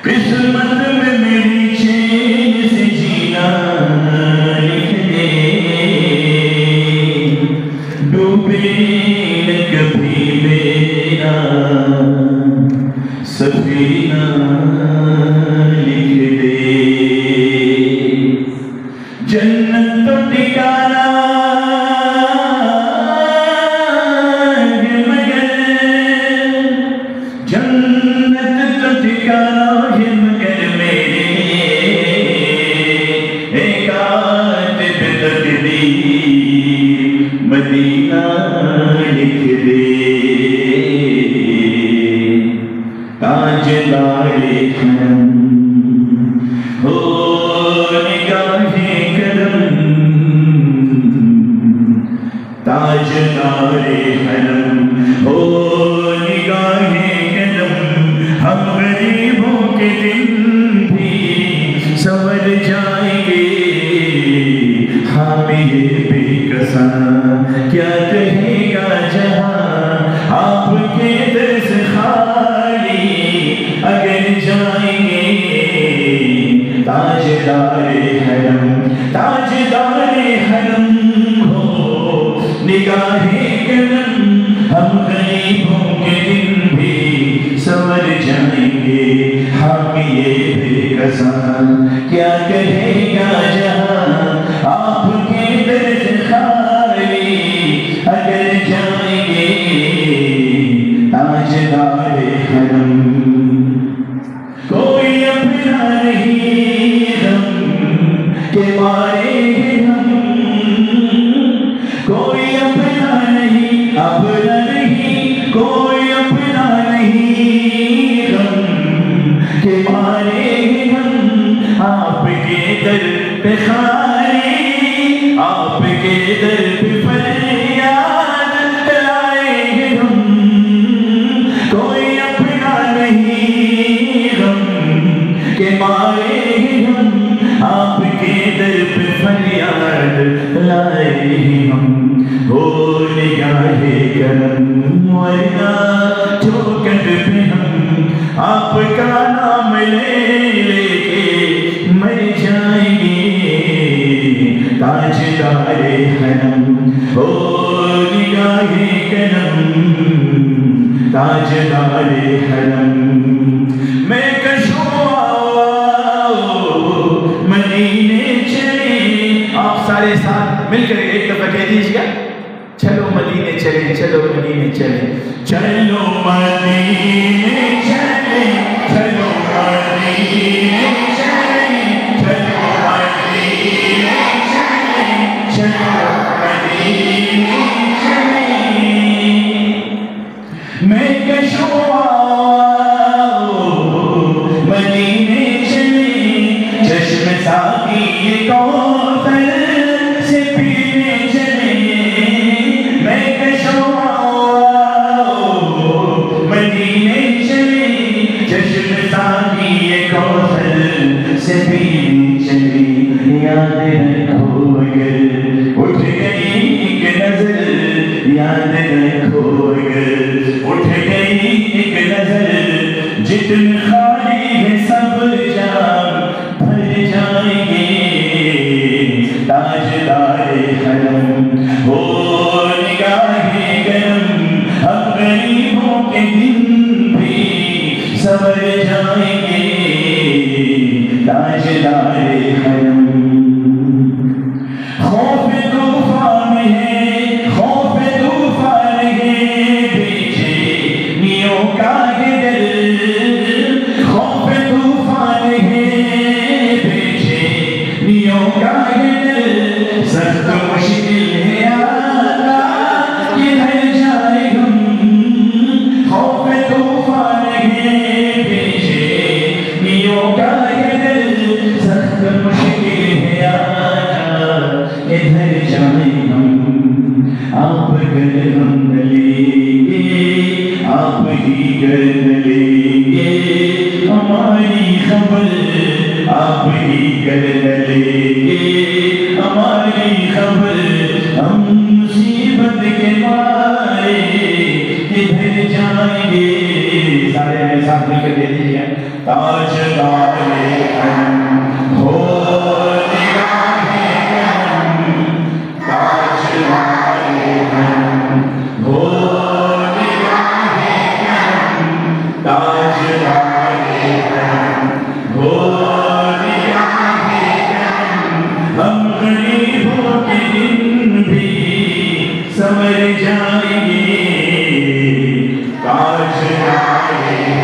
किस्मत में मेरी चैन से जीना लिख दे, डूबे न कभी मेरा सफीना लिख दे। जन्नत तो ठिकाना है मगर, जन्नत तो ठिकाना है मगर मेरे एकांत तकदीर मदीना लिख दे। ताजदारे करम हो निगाहे करम, ताजदारे करम हो निगाहे करम। हम गरीबों के दिन भी संवर जाएंगे, हमें ये बेकसा क्या कहेगा जहां, आपके दर से खाली अगर जाएंगे। ताजदारे हरम, ताजदारे हरम हो निगाहे करम। हम गरीबों के दिन भी संवर जाएंगे, हम ये बेकसा क्या कहेगा जहां, आपके दर से खाली अगर जाएंगे। ताजदारे हरम कोई अपना नहीं हम के मारे हम, कोई अपना नहीं अपना नहीं, कोई अपना नहीं हम के मारे हम। आपके दर पे खारे, आपके दर पे फरियाद लाए हम। कोई अपना नहीं हम के मारे हम, आपके दर पे फरियाद लाए हम। हो निगाहे करम वरना चौखट पे हम आपका नाम ले लेके मर जाएंगे। ताजदारे हरम हो निगाहे करम, ताजदारे हरम। मैं कशुआ मदीने चले, आप सारे साथ मिलकर एक दफा कह दीजिएगा, चलो मदीने चले, चलो मदीने चले, चलो मदीने चले, चलो मदीने चले, चलो मदीने चले, चलो मदीने चले। मैं कशुआ मदीने चले, चश्म साकी ये कौसर से पीने चले। मैं कशुआ मदीने चले, चश्म साकी ये कौसर से पीने चले। याद रखो अगर उठ गई एक नजर, याद रखो अगर उठ गई एक नजर। जितने खाली है सब जाम भर जाएंगे। ताजदारे हरम हो निगाहे करम, हम गरीबों के दिन भी संवर जाएंगे। ताजदारे हरम खौफ तूफान है, खौफ तूफान है पीछे नियों का डर। खौफ तूफान है पीछे नियों का डर। सख्त मुश्किल है आना किधर जाए हम। खौफ तूफान है पीछे नियों का डर। सख्त मुश्किल है आना किधर जाए हम। आप घर हम लेंगे, आप ही घर लेंगे। हमारी खबर आप ही कर लेंगे, हमारी खबर हम मुसीबत ताज वाले हम हो निगाहे करम, ताज वाले हम हो निगाहे करम, ताज वाले हम हो निगाहे करम। हम गरीबों के दिन भी समझ जाएंगे, ताज वाले